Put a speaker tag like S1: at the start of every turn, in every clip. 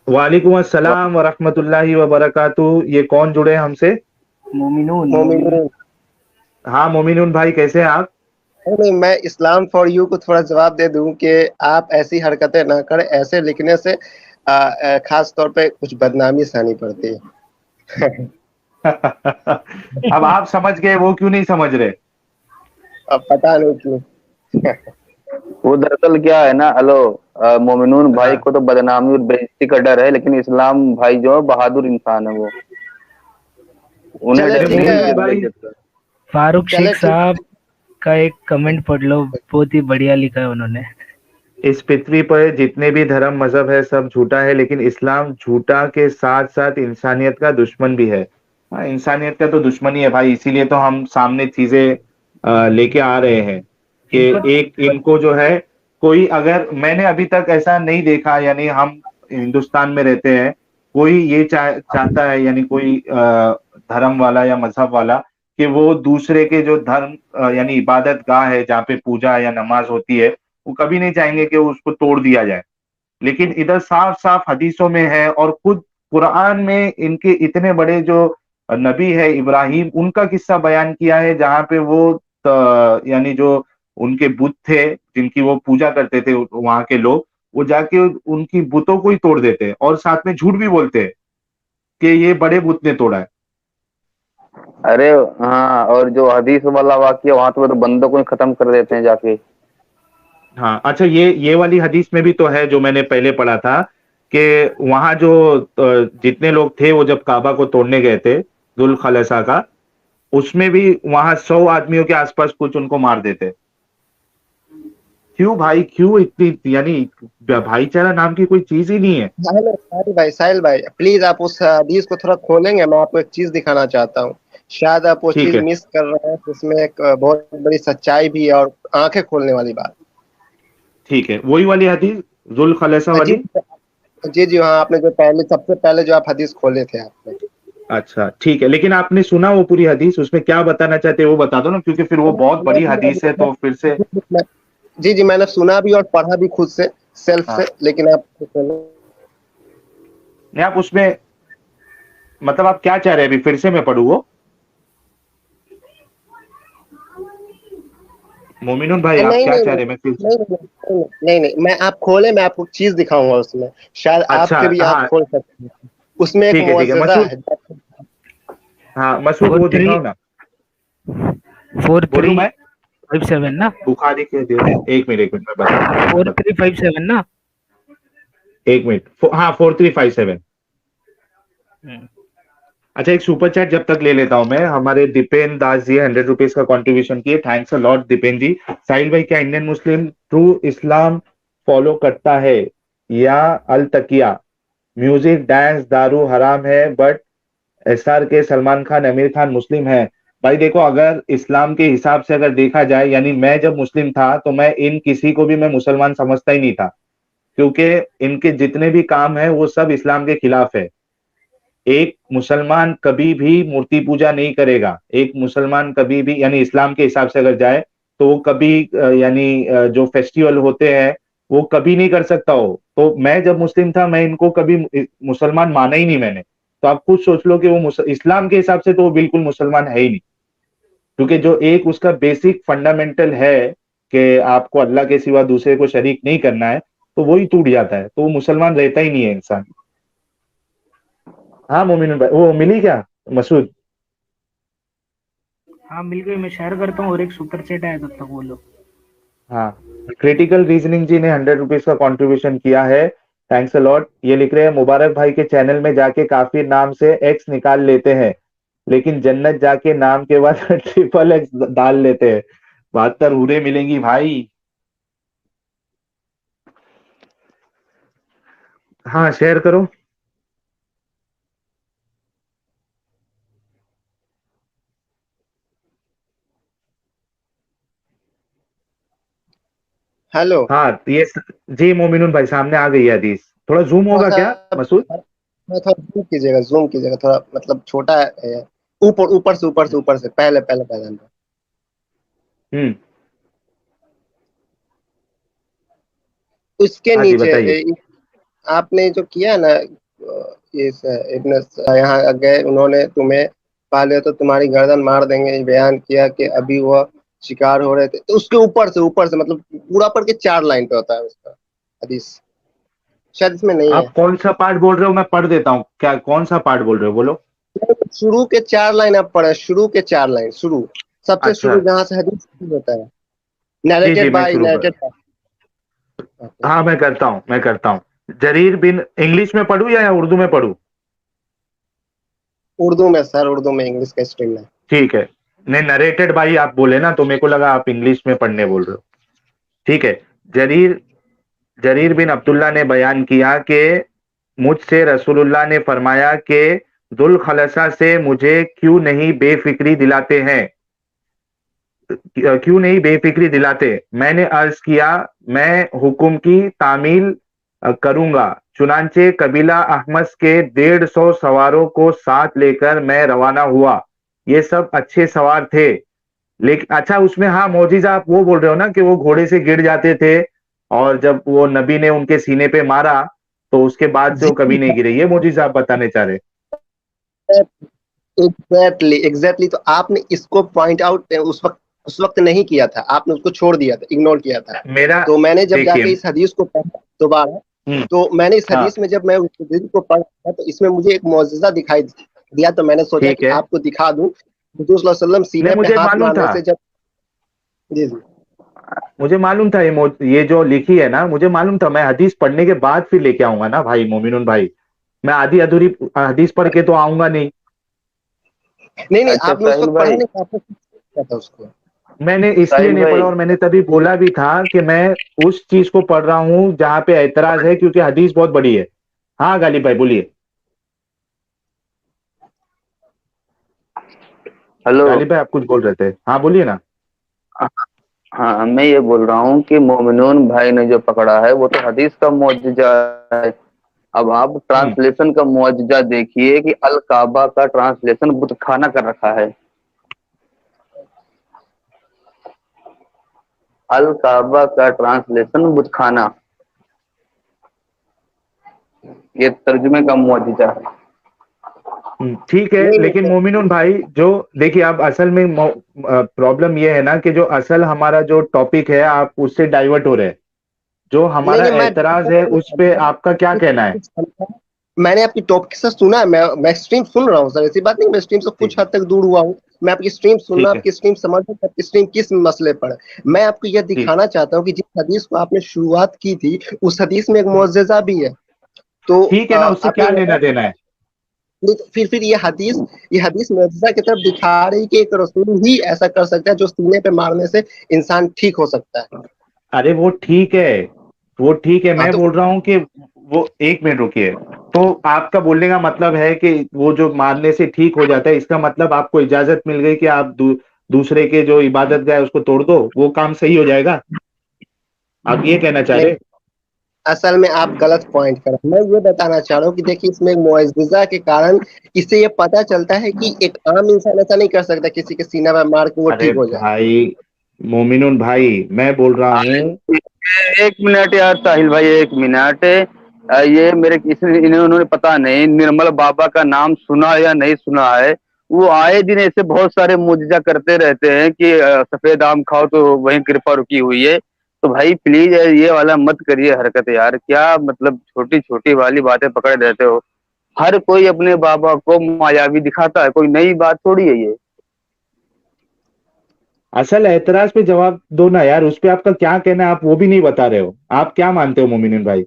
S1: वालेकुम अस्सलाम व रहमतुल्लाहि व बरकातुहू। ये कौन जुड़े हैं हमसे?
S2: मोमिनून
S3: मोमिन।
S1: हाँ मोमिनुन भाई, कैसे हैं आप?
S3: नहीं, मैं इस्लाम फॉर यू को थोड़ा जवाब दे दूं कि आप ऐसी हरकतें ना करें। ऐसे लिखने से खास तौर पे कुछ बदनामी सहनी पड़ती है।
S1: अब आप समझ गए, वो क्यों नहीं समझ रहे?
S3: अब पता नहीं क्यों।
S2: वो दरअसल क्या है ना, हेलो, मोमिनून भाई
S1: हाँ।
S2: को तो बदनामी और बेइज्जती का डर है, लेकिन इस्लाम भाई जो है बहादुर इंसान है वो, उन्हें
S3: चले
S2: डर
S1: अरे
S2: नहीं
S3: ठीक
S2: है
S3: है।
S1: मोमिनुन
S2: मेरी
S1: भाई,
S2: बेइज्जत का।
S4: फारूक
S3: चले
S4: शेख
S3: ठीक
S4: साहब का एक कमेंट पढ़ लो, बहुत ही बढ़िया लिखा है उन्होंने।
S1: इस पृथ्वी पर जितने भी धर्म मजहब है सब झूठा है, लेकिन इस्लाम झूठा के साथ साथ इंसानियत का दुश्मन भी है। हाँ, इंसानियत का तो दुश्मन ही है भाई, इसीलिए तो हम सामने चीजें लेके आ रहे हैं कि
S4: इनको
S1: एक इनको जो है, कोई अगर मैंने अभी तक ऐसा नहीं देखा, यानी हम हिंदुस्तान में रहते हैं, कोई ये चाहता है, यानी कोई धर्म वाला या मजहब वाला, कि वो दूसरे के जो धर्म यानी इबादत गाह है जहाँ पे पूजा या नमाज होती है, वो कभी नहीं चाहेंगे कि उसको तोड़ दिया जाए। लेकिन इधर साफ साफ हदीसों में है, और खुद कुरान में इनके इतने बड़े जो नबी है इब्राहिम, उनका किस्सा बयान किया है, जहां पे वो यानी जो उनके बुत थे जिनकी वो पूजा करते थे वहां के लोग, वो जाके उनकी बुतों को ही तोड़ देते हैं और साथ में झूठ भी बोलते हैं कि ये बड़े बुत ने तोड़ा है।
S2: अरे हाँ, और जो हदीस वाला वाक्य वहां तो वो तो बंदों को ही खत्म कर देते हैं जाके।
S1: हाँ अच्छा, ये वाली हदीस में भी तो है जो मैंने पहले पढ़ा था, कि वहां जो जितने लोग थे वो जब काबा को तोड़ने गए थे, जुल खलसा का, उसमें भी वहां 100 आदमियों के आसपास कुछ उनको मार देते। क्यों भाई, क्यों इतनी, यानी भाईचारा नाम की कोई चीज ही नहीं है।
S3: साहिल भाई प्लीज आप उस हदीस को थोड़ा खोलेंगे। मैं आपको एक चीज दिखाना चाहता हूँ। शायद आप वो
S1: ठीक
S3: चीज
S1: है।
S3: मिस कर रहे हैं। इसमें एक बहुत बड़ी सच्चाई भी है और आंखें खोलने वाली बात।
S1: ठीक है, वही वाली हदीस, जुल खलसा
S3: जी
S1: वाली।
S3: जी जी हाँ, आपने जो पहले सबसे पहले जो आप हदीस खोले थे आपने।
S1: अच्छा ठीक है, लेकिन आपने सुना वो पूरी हदीस, उसमें क्या बताना चाहते हैं वो बता दो ना, क्योंकि फिर वो बहुत बड़ी हदीस है तो फिर से।
S3: जी जी, मैंने सुना भी और पढ़ा भी खुद से, सेल्फ
S1: हाँ,
S3: से। लेकिन आप
S1: नहीं आप उसमें, मतलब आप क्या चाह रहे हैं, अभी फिर से मैं पढ़ू वो? मोमिनुन भाई, आप
S3: नहीं
S1: क्या
S3: नहीं
S1: चाह
S3: नहीं
S1: रहे हैं, मैं फिर से?
S3: नहीं नहीं नहीं नहीं, मैं आप खोले, मैं आपको चीज दिखाऊंगा उसमें। शायद
S1: अच्छा
S3: आपके भी आंख
S1: हाँ,
S3: खोल सकते हैं। उसमें एक
S1: ठीक है
S3: मुअज्जजा
S1: मसूद।
S3: है।
S1: हाँ मसूद,
S4: फोर
S1: वो
S4: थ्री
S1: दिखाओ ना।
S4: फोर
S1: बोलू
S4: थ्री
S1: मैं?
S4: फाइव सेवन ना।
S1: बुखारी के दे, एक मिनट मैं बताता हूँ,
S4: फोर थ्री फाइव सेवन ना।
S1: एक मिनट। हाँ 4357।
S4: हम्म।
S1: अच्छा, एक सुपर चैट जब तक ले लेता हूं मैं, हमारे दीपेन दास जी 100 रुपीज का कंट्रीब्यूशन किए, थैंक्स अ लॉट दीपेन जी। साहिल भाई, क्या इंडियन मुस्लिम ट्रू इस्लाम फॉलो करता है, या अल तकिया म्यूजिक डांस दारू हराम है, बट एसआर के सलमान खान आमिर खान मुस्लिम है? भाई देखो, अगर इस्लाम के हिसाब से अगर देखा जाए, यानी मैं जब मुस्लिम था तो मैं इन किसी को भी मैं मुसलमान समझता ही नहीं था, क्योंकि इनके जितने भी काम है वो सब इस्लाम के खिलाफ है। एक मुसलमान कभी भी मूर्ति पूजा नहीं करेगा, एक मुसलमान कभी भी, यानी इस्लाम के हिसाब से अगर जाए, तो वो कभी यानी जो फेस्टिवल होते हैं वो कभी नहीं कर सकता हो। तो मैं जब मुस्लिम था, मैं इनको कभी मुसलमान माना ही नहीं मैंने। तो आप खुद सोच लो कि वो इस्लाम के हिसाब से तो वो बिल्कुल मुसलमान है ही नहीं, क्योंकि जो एक उसका बेसिक फंडामेंटल है कि आपको अल्लाह के सिवा दूसरे को शरीक नहीं करना है, तो वही टूट जाता है, तो वो मुसलमान रहता ही नहीं है इंसान। हाँ मोमिन भाई, वो मिली क्या मसूद?
S4: हाँ मिल गई, मैं शेयर करता हूँ, और एक सुपर चैट आया तब तक बोलो।
S1: हाँ, क्रिटिकल रीजनिंग जी ने 100 रुपीज का कंट्रीब्यूशन किया है, थैंक्स अ लॉट। ये लिख रहे हैं, मुबारक भाई के चैनल में जाके काफी नाम से एक्स निकाल लेते हैं, लेकिन जन्नत जाके नाम के बाद ट्रिपल एक्स डाल लेते हैं। 72 हूरें मिलेंगी भाई। हाँ शेयर करो।
S3: हेलो।
S1: हाँ ये जी मोमिनुन भाई, सामने आ गई है हदीस, थोड़ा जूम
S3: थोड़ा
S1: होगा
S3: सा
S1: क्या मसूद?
S3: थोड़ा जूम कीजिएगा थोड़ा, मतलब छोटा है। ऊपर ऊपर से पहले पहले पहले
S1: हम्म।
S3: उसके
S1: हाँ जी
S3: नीचे
S1: बताइए।
S3: आपने जो किया ना इस इब्न यहाँ गए, उन्होंने तुम्हें पहले तो तुम्हारी गर्दन मार देंगे, बयान किया कि अभी वह शिकार हो रहे थे, तो उसके ऊपर से मतलब पूरा पढ़ के 4 लाइन पे होता है उसका हदीस, शायद इसमें नहीं है।
S1: आप कौन सा पार्ट बोल रहे हो, मैं पढ़ देता हूँ, क्या कौन सा पार्ट बोल रहे हो, बोलो।
S3: शुरू के 4 लाइन आप पढ़े, शुरू के 4 लाइन, शुरू सबसे
S1: अच्छा,
S3: शुरू जहाँ से हदीस शुरू होता है,
S1: जी जी,
S3: नरेटेड
S1: मैं
S3: बाय
S1: शुरू कर,
S3: नरेटेड बाय।
S1: हाँ मैं करता हूँ। जरीर बिन, इंग्लिश में पढ़ूँ या उर्दू में पढ़ूँ?
S3: उर्दू में सर, उर्दू में, इंग्लिश का स्ट्रीम है।
S1: ठीक है, नहीं नरेटेड बाई आप बोले ना, तो मेरे को लगा आप इंग्लिश में पढ़ने बोल रहे हो। ठीक है। जरीर जरीर बिन अब्दुल्ला ने बयान किया कि मुझसे रसूलुल्लाह ने फरमाया कि दुल खलसा से मुझे क्यों नहीं बेफिक्री दिलाते। मैंने अर्ज किया, मैं हुक्म की तामील करूंगा। चुनांचे कबीला अहमस के 150 सवारों को साथ लेकर मैं रवाना हुआ। ये सब अच्छे सवार थे, लेकिन अच्छा उसमें, हाँ मौजिजा आप वो बोल रहे हो ना कि वो घोड़े से गिर जाते थे, और जब वो नबी ने उनके सीने पे मारा तो उसके बाद से
S3: जी,
S1: वो कभी नहीं गिरे, ये मौजिजा आप बताने चाह रहे?
S3: एग्जैक्टली, तो आपने इसको पॉइंट आउट उस वक्त नहीं किया था, आपने उसको छोड़ दिया था, इग्नोर किया था।
S1: मेरा,
S3: तो मैंने जब
S1: देखिए,
S3: जाके इस हदीस को पढ़ा दोबारा,
S1: हम्म,
S3: तो मैंने इस
S1: हाँ,
S3: हदीस में जब मैं उस हदीस को पढ़ा तो इसमें मुझे एक मौजज़ा दिखाई दिया, तो मैंने सोचा
S1: ठीक
S3: कि
S1: है।
S3: आपको दिखा दूं। हुजूर सल्लल्लाहु अलैहि वसल्लम
S1: नहीं,
S3: सीने पे
S1: मुझे
S3: हाथ
S1: मालूम
S3: मारने
S1: था,
S3: से जब, जी जी,
S1: ये जो लिखी है ना, मुझे मालूम था। मैं हदीस पढ़ने के बाद फिर लेके आऊंगा ना भाई, मोमिनुन भाई। मैं आधी अधूरी हदीस पढ़ के तो आऊंगा नहीं।
S3: नहीं नहीं,
S2: अच्छा
S3: आपने उस
S2: साहिल
S3: वक्त पढ़ा
S2: भाई,
S3: नहीं, आपने किया था उसको।
S1: मैंने इसलिए
S2: साहिल
S1: नहीं पढ़ा,
S2: भाई,
S1: और मैंने तभी बोला भी था कि मैं उस चीज को पढ़ रहा हूं जहां पे ऐतराज है, क्योंकि हदीस बहुत बड़ी है। हाँ गालिब भाई बोलिए।
S2: हेलो।
S1: गालिब भाई आप कुछ बोल रहे थे, हाँ बोलिए ना।
S2: हाँ, मैं ये बोल रहा हूँ कि मोमिनून भाई ने जो पकड़ा है वो तो हदीस का मुअज्जिजा है। अब आप
S1: हम्म।
S2: ट्रांसलेशन का मुअज्जिजा देखिए कि अल काबा का ट्रांसलेशन बुत खाना कर रखा है। अल काबा का ट्रांसलेशन बुत खाना, ये तर्जुमे का मुअज्जिजा है।
S1: ठीक है,
S3: नहीं
S1: लेकिन
S3: नहीं
S1: मोमिनुन भाई जो, देखिए अब असल में प्रॉब्लम यह है ना कि जो असल हमारा जो टॉपिक है, आप उससे डाइवर्ट हो रहे हैं। जो
S3: नहीं
S1: हमारा
S3: नहीं,
S1: एतराज है उस पे आपका क्या कहना है?
S3: मैंने आपकी टॉपिक से सुना है, मैं स्ट्रीम सुन रहा हूँ सर, ऐसी बात नहीं, मैं स्ट्रीम से
S1: जी
S3: कुछ
S1: जी,
S3: हद तक दूर हुआ हूँ। मैं आपकी स्ट्रीम सुनना,
S1: ठीक है,
S3: आपकी स्ट्रीम समझना, आपकी स्ट्रीम किस मसले पर है। मैं आपको यह
S1: ठीक,
S3: दिखाना चाहता हूँ कि जिस हदीस को आपने शुरुआत की थी, उस हदीस में एक मुअज्जज़ा भी है। तो
S1: ठीक है ना, उससे
S3: आपने
S1: क्या
S3: बताया,
S1: लेना देना है?
S3: नहीं तो फिर ये हदीस मुअज्जज़ा की तरफ दिखा रही कि एक रसूल ही ऐसा कर सकता है जो सीने पे मारने से इंसान ठीक हो सकता है।
S1: अरे वो ठीक है,
S3: हाँ
S1: मैं
S3: तो
S1: बोल रहा हूँ कि वो, एक मिनट रुकिए। तो आपका बोलने का मतलब है कि वो जो मारने से ठीक हो जाता है, इसका मतलब आपको इजाजत मिल गई कि आप दूसरे के जो इबादत गाह है उसको तोड़ दो, वो काम सही हो जाएगा, आप ये कहना चाह
S3: नहीं,
S1: रहे?
S3: असल में आप गलत पॉइंट कर रहे हैं। मैं ये बताना चाह रहा हूँ कि देखिए, इसमें एक मुअज्जिज़ा के कारण इससे ये पता चलता है कि एक आम इंसान ऐसा नहीं कर सकता किसी के सीना में मार के वो
S1: अरे
S3: ठीक हो जाए।
S1: भाई, मोमिनुन भाई, मैं बोल रहा हूँ।
S2: एक मिनट यार साहिल भाई, एक मिनट। ये मेरे इन्हें उन्होंने पता नहीं निर्मल बाबा का नाम सुना या नहीं सुना है। वो आए दिन ऐसे बहुत सारे मुजजा करते रहते हैं कि सफेद आम खाओ तो वहीं कृपा रुकी हुई है। तो भाई प्लीज ये वाला मत करिए हरकत यार, क्या मतलब छोटी छोटी वाली बातें पकड़ देते हो। हर कोई अपने बाबा को मायावी दिखाता है, कोई नई बात थोड़ी है ये।
S1: असल एतराज पे जवाब दो ना यार, उस पे आपका क्या कहना है, आप वो भी नहीं बता रहे हो। आप क्या मानते हो मोमिनुन भाई?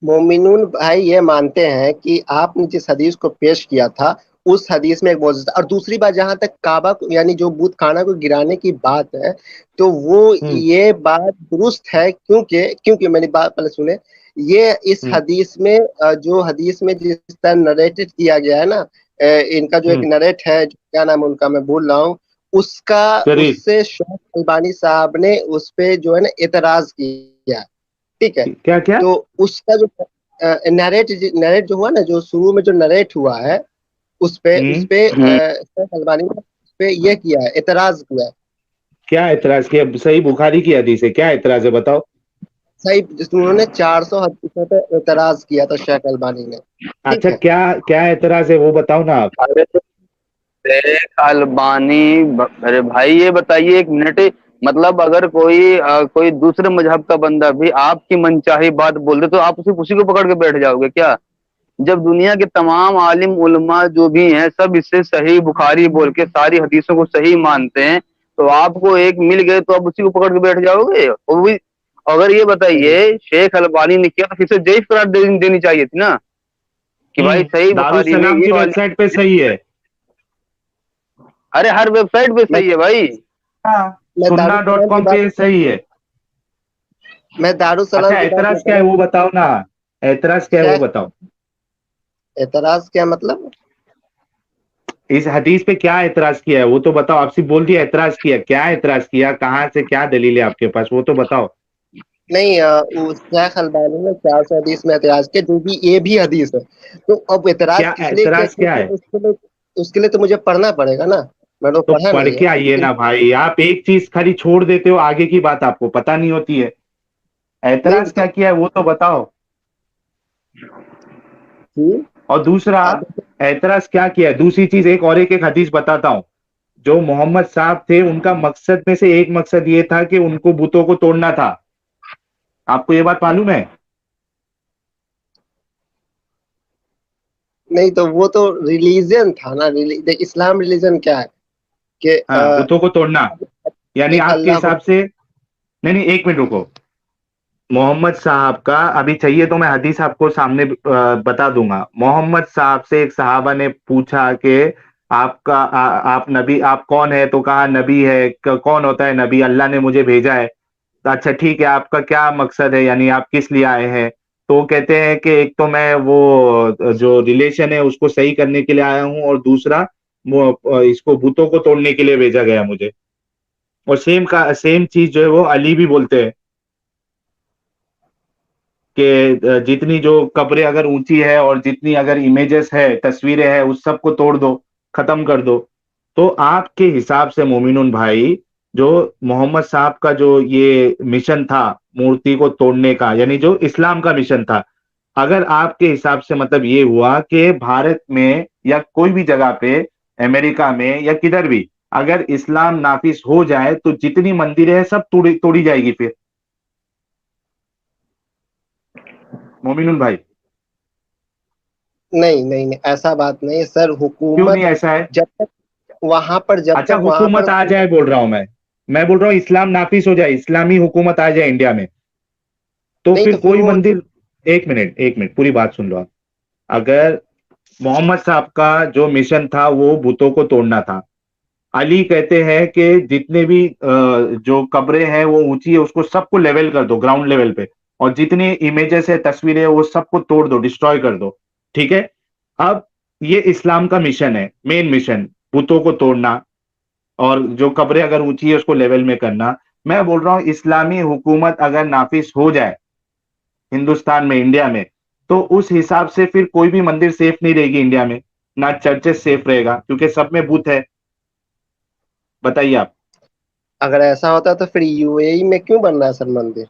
S3: मोमिनुल भाई ये मानते हैं कि आपने जिस हदीस को पेश किया था, उस हदीस में एक मौजूद, और दूसरी बात जहां तक काबा को यानी जो बूत खाना को गिराने की बात है, तो वो
S1: हम्म,
S3: ये बात दुरुस्त है, क्योंकि क्योंकि मेरी बात पहले सुने। ये इस
S1: हम्म,
S3: हदीस में जो हदीस में जिस तरह नरेटेड किया गया है ना, इनका जो एक
S1: हम्म।
S3: नरेट है, जो क्या नाम है उनका, मैं भूल रहा हूँ, उसका
S1: शरीर,
S3: उससे शेख अलबानी साहब ने उस पे जो है ना एतराज किया। ठीक है।
S1: क्या क्या?
S3: तो उसका जो नरेट नरेट जो हुआ ना, जो शुरू में जो नरेट हुआ है,
S1: हम्म,
S3: उस पे शेख अलबानी ने उस पे ये किया है, एतराज किया है।
S1: क्या एतराज किया? सही बुखारी की हदीस है, क्या एतराज है बताओ।
S3: सही, उन्होंने 400 हदीसों पे एतराज किया था शेख अलबानी ने, ठीक
S1: अच्छा,
S3: है।
S1: क्या क्या एतराज है वो बताओ ना आप।
S2: अरे शेख अलबानी अरे भाई ये बताइए एक मिनट, मतलब अगर कोई दूसरे मजहब का बंदा भी आपकी मनचाही बात बोल दे तो आप उसे उसी को पकड़ के बैठ जाओगे क्या? जब दुनिया के तमाम आलिम उलमा जो भी हैं सब इससे सही बुखारी बोल के सारी हदीसों को सही मानते हैं, तो आपको एक मिल गए तो आप उसी को पकड़ के बैठ जाओगे? और भी अगर ये बताइए शेख अलबानी ने किया तो फिर से जयीफ करार देनी चाहिए थी ना, कि भाई सही बुखारी में
S1: दारुसलाम
S2: ये
S1: की
S2: वाली।
S1: वेबसाइट पे सही है।
S2: अरे हर वेबसाइट पे
S3: मैं
S2: सही है भाई।
S1: हाँ,
S3: मैं
S1: सुन्ना डॉट
S3: दारुसलाम की
S1: कॉम
S3: बात
S1: पे सही है।
S3: मैं दारुसलाम
S1: अच्छा,
S3: की बात नहीं
S1: एतराज
S3: कर
S1: क्या है
S3: रहा।
S1: वो बताओ ना। एतराज क्या है वो
S3: शेख,
S1: बताओ।
S3: एतराज क्या मतलब?
S1: इस हदीस पे क्या एतराज किया है वो तो बताओ। आपसे बोल दिया एतराज किया, क्या एतराज किया, कहाँ से क्या दलील है आपके पास वो तो बताओ।
S3: नहीं, उस शेख अलबानी ने 400 हदीस में एतराज किया, जो कि ये भी हदीस है। तो अब एतराज
S1: क्या
S3: किस लिए किया,
S1: एतराज क्या
S3: क्योंकि
S1: है?
S3: उसके लिए तो मुझे पढ़ना पड़ेगा ना। मैंने
S1: तो
S3: पढ़ा
S1: पढ़
S3: नहीं
S1: के
S3: है,
S1: आइए
S3: लेकिन
S1: ना भाई, आप एक चीज खाली छोड़ देते हो, आगे की बात आपको पता नहीं होती है।
S3: नहीं
S1: ऐतराज क्या
S3: तो
S1: किया है वो तो बताओ।
S3: कि
S1: और दूसरा,
S3: आप
S1: ऐतराज क्या किया है, दूसरी चीज, एक हदीस बताता हूँ। जो मोहम्मद साहब थे उनका मकसद में से एक मकसद ये था कि उनको बुतों को तोड़ना था। आपको ये बात मालूम है?
S3: नहीं तो वो तो रिलीजन था ना, देख इस्लाम रिलीजन क्या है कि
S1: हाँ, बुतों को तोड़ना। यानी आपके
S3: अल्लाह को।
S1: हिसाब से, नहीं नहीं, एक मिनट रुको। मोहम्मद साहब का अभी चाहिए तो मैं हदीस आपको सामने बता दूंगा। मोहम्मद साहब से एक सहाबा ने पूछा कि आप नबी, आप कौन है? तो कहा नबी है। कौन होता है नबी? अल्लाह ने मुझे भेजा है। तो अच्छा ठीक है, आपका क्या मकसद है, यानी आप किस लिए आए हैं? तो वो कहते हैं कि एक तो मैं वो जो रिलेशन है उसको सही करने के लिए आया हूँ, और दूसरा वो इसको भूतों को तोड़ने के लिए भेजा गया मुझे। और सेम चीज जो है वो अली भी बोलते हैं कि जितनी जो कब्रें अगर ऊंची है और जितनी अगर इमेजेस है, तस्वीरें है, उस सब को तोड़ दो, खत्म कर दो। तो आपके हिसाब से मोमिनुन भाई, जो मोहम्मद साहब का जो ये मिशन था मूर्ति को तोड़ने का, यानी जो इस्लाम का मिशन था, अगर आपके हिसाब से मतलब ये हुआ कि भारत में या कोई भी जगह पे, अमेरिका में या किधर भी, अगर इस्लाम नाफिज हो जाए तो जितनी मंदिरें हैं सब तोड़ी तोड़ी जाएगी फिर, मोमिनुल भाई?
S3: नहीं नहीं नहीं, ऐसा बात नहीं है सर।
S1: क्यों नहीं
S3: हुकूमत
S1: ऐसा है?
S3: जब तक जब
S1: अच्छा,
S3: तक वहां पर
S1: हुकूमत आ जाए बोल रहा हूं मैं बोल रहा हूँ इस्लाम नाफिज हो जाए, इस्लामी हुकूमत आ जाए इंडिया में, तो
S3: नहीं
S1: फिर
S3: तो फिर
S1: कोई
S3: वो
S1: मंदिर, एक मिनट पूरी बात सुन लो आप। अगर मोहम्मद साहब का जो मिशन था वो भूतों को तोड़ना था, अली कहते हैं कि जितने भी जो कब्रें हैं वो ऊंची है उसको सबको लेवल कर दो, ग्राउंड लेवल पे, और जितनी इमेजेस है, तस्वीरें है, वो सबको तोड़ दो, डिस्ट्रॉय कर दो। ठीक है। अब ये इस्लाम का मिशन है, मेन मिशन, भूतों को तोड़ना और जो कब्रें अगर ऊंची है उसको लेवल में करना। मैं बोल रहा हूं इस्लामी हुकूमत अगर नाफिज हो जाए हिंदुस्तान में, इंडिया में, तो उस हिसाब से फिर कोई भी मंदिर सेफ नहीं रहेगी इंडिया में, ना चर्चेस सेफ रहेगा, क्योंकि सब में भूत है। बताइए आप।
S3: अगर ऐसा होता तो फिर यूएई में क्यों बन रहा है सर मंदिर?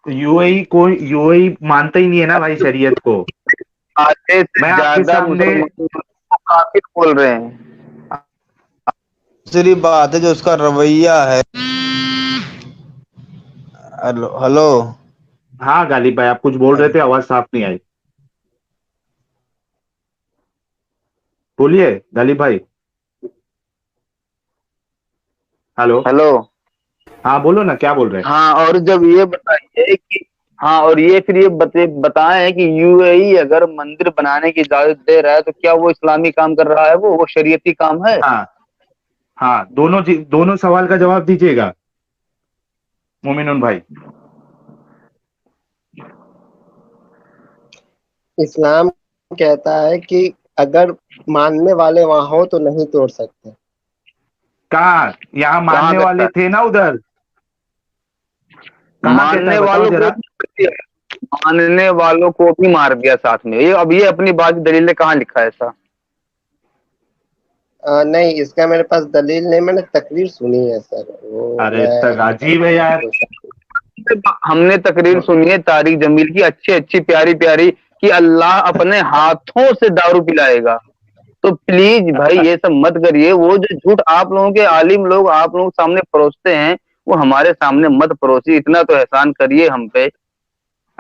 S1: यूएई मानता ही नहीं है ना भाई शरीयत को।
S2: आधे से
S1: मैं आपके
S2: ज्यादा
S1: सामने,
S2: मुसलमान को काफिर बोल रहे हैं।
S5: दूसरी बात है जो उसका रवैया है। Hello hello.
S1: हाँ गालिब भाई, आप कुछ बोल रहे थे, आवाज साफ नहीं आई। बोलिए गालिब भाई। हेलो।
S2: हेलो।
S1: हाँ बोलो ना, क्या बोल रहे हैं?
S2: हाँ और जब ये बताइए कि हाँ और ये फिर ये बताएं कि यूएई अगर मंदिर बनाने की इजाजत दे रहा है तो क्या वो इस्लामी काम कर रहा है? वो शरीयती काम है?
S1: हाँ हाँ, दोनों सवाल का जवाब दीजिएगा मोमिनुन भाई।
S3: इस्लाम कहता है कि अगर मानने वाले वहां हो तो नहीं तोड़ सकते।
S1: कहाँ यहाँ
S2: कहाँ
S1: मानने
S2: कहता
S1: वाले
S2: है?
S1: थे ना उधर? कहाँ कहता है
S2: मानने
S1: बताओ
S2: वालों को
S1: जरा।
S2: भी मार दिया। मानने वालों को भी मार दिया साथ में। ये अपनी बात की दलील ने कहाँ लिखा है ऐसा?
S3: नहीं, इसका मेरे पास दलील नहीं, मैंने तकरीर सुनी है सर, वो
S1: अरे
S3: मैं
S1: तक अजीब है यार।
S2: हमने तकरीर सुनी है तारिक जमील की, अच्छी अच्छी प्यारी प्यारी, कि अल्लाह अपने हाथों से दारू पिलाएगा। तो प्लीज भाई ये सब मत करिए। वो जो झूठ आप लोगों के आलिम लोग आप लोगों के सामने परोसते हैं, वो हमारे सामने मत परोसिए। इतना तो एहसान करिए हम पे।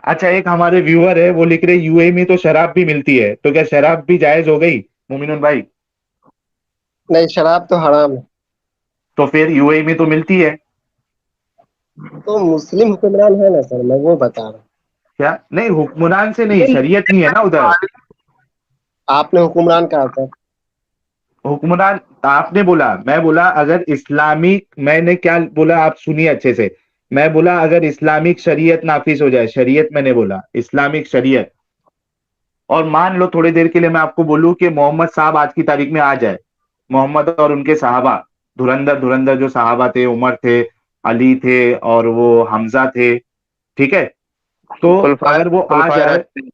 S1: अच्छा, एक हमारे व्यूअर है, वो लिख रहे यूएई में तो शराब भी मिलती है, तो क्या शराब भी जायज हो गई मोमिनुल भाई?
S3: नहीं, शराब तो हराम है।
S1: तो फिर यूएई में तो मिलती है।
S3: तो मुस्लिम हुक्मरान है ना सर, मैं वो बता रहा हूँ।
S1: क्या नहीं, हुक्मरान से नहीं, शरीयत नहीं है ना उधर।
S3: आपने हुक्मरान कहा था।
S1: हुक्मरान आपने बोला, मैं बोला अगर इस्लामिक, मैंने क्या बोला आप सुनिए अच्छे से। मैं बोला अगर इस्लामिक शरीयत नाफिज हो जाए, शरीयत मैंने बोला, इस्लामिक शरीयत। और मान लो थोड़ी देर के लिए मैं आपको बोलूं कि मोहम्मद साहब आज की तारीख में आ जाए, मोहम्मद और उनके सहाबा, धुरंधर धुरंधर जो सहाबा थे, उमर थे, अली थे और वो हमजा थे, ठीक है? तो
S2: खुलफाए
S1: अगर वो आ
S2: खुलफाए
S1: जाए,
S2: राशिदीन।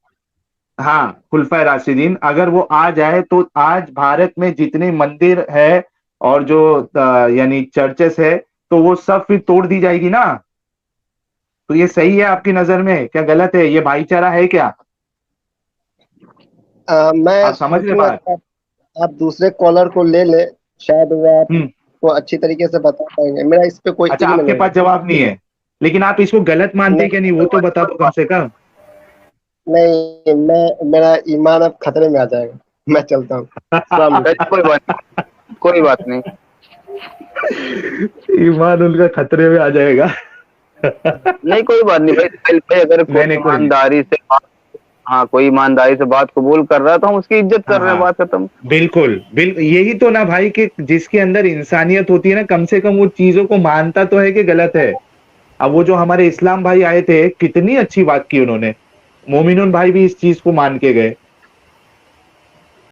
S1: हाँ खुलफाए राशिदीन, अगर वो आ जाए तो आज भारत में जितने मंदिर है और जो यानी चर्चेस है, तो वो सब फिर तोड़ दी जाएगी ना। तो ये सही है आपकी नजर में, क्या गलत है? ये भाईचारा है क्या?
S3: मैं
S1: आप समझ रहे
S3: सोचूंगा
S1: बात?
S3: कि आप दूसरे कॉलर को ले ले, शायद वो
S1: हम्म।
S3: आपको अच्छी तरीके से बता पाएंगे। मेरा इस पे कोई
S1: अच्छा,
S3: इल्म
S1: आपके
S3: नहीं
S1: पास
S3: है।
S1: जवाब नहीं है, लेकिन आप इसको गलत मानते
S3: नहीं,
S1: क्या नहीं, वो तो बता दो कम से कम।
S3: नहीं, मैं मेरा ईमान अब खतरे में आ जाएगा। मैं चलता हूँ। अस्सलाम वालेकुम।
S2: कोई बात नहीं, कोई बात नहीं।
S1: ईमान उनका खतरे में आ जाएगा।
S2: नहीं कोई बात नहीं भाई, साहिल भाई अगर कोई
S1: नहीं नहीं, कोई नहीं।
S2: ईमानदारी से हाँ कोई ईमानदारी से बात कबूल कर रहा है तो हम उसकी इज्जत कर
S1: हाँ
S2: रहे हैं,
S1: हाँ,
S2: बात खत्म।
S1: बिल्कुल बिल्कुल, यही तो ना भाई, कि जिसके अंदर इंसानियत होती है ना, कम से कम वो चीजों को मानता तो है कि गलत है। अब वो जो हमारे इस्लाम भाई आए थे, कितनी अच्छी बात की उन्होंने, मोमिनुन भाई भी इस चीज को मान के गए।